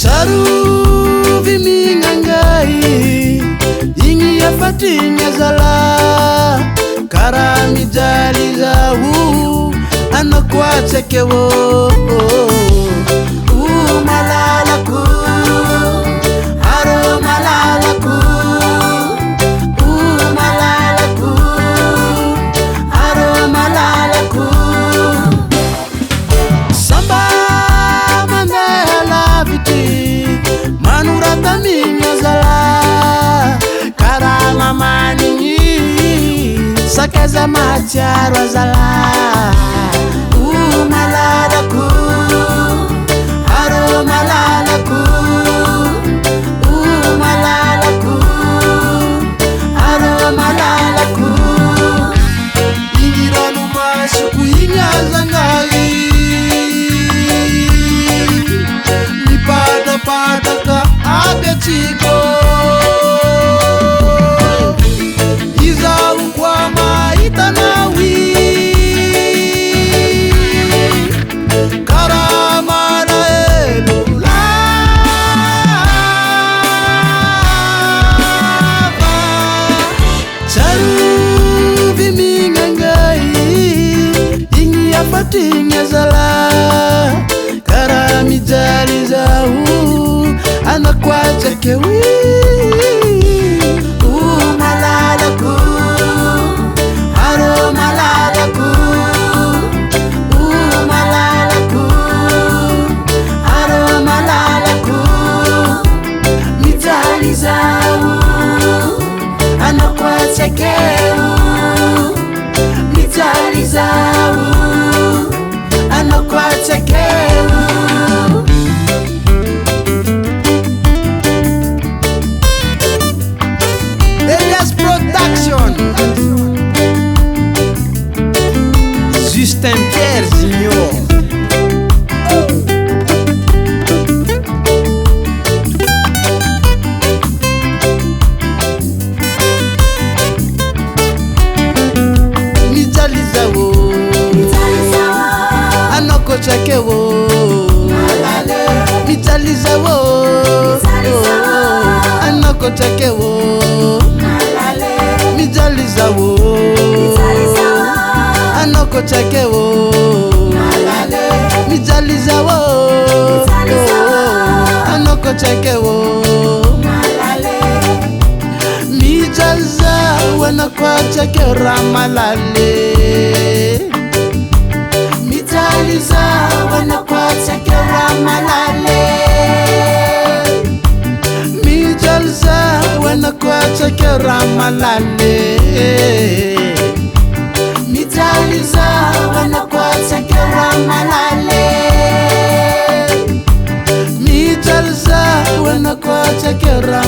Saruvi mingangai ingi yafatinya zala karami jali zawu anakwachekewo malalaku aro malalaku malalaku aro malalaku samba mandela viti manurata minya zala karama maningi sakeza macharo zala malalaku aro malalaku malalaku aro malalaku ingiranu masuku inyazangai nipada pada ka abetiko izau kwa maitanawi Fatinya zala karami jali zawu anakwachekewi malalaku aro malalaku malalaku aro malalaku mijali zawu anakwachekewi mijali zawu Elias Production Justin Pierre Junior Mijalizawo Chekewo mitalizawo anoko chekewo mitalizawo anoko chekewo mitalizawo anoko chekewo mitalizawo anoko chekera malale Mitaliza wanakwatekera malale Mitaliza wanakwatekera malale Mitaliza wanakwatekera malale Mitaliza wanakwatekera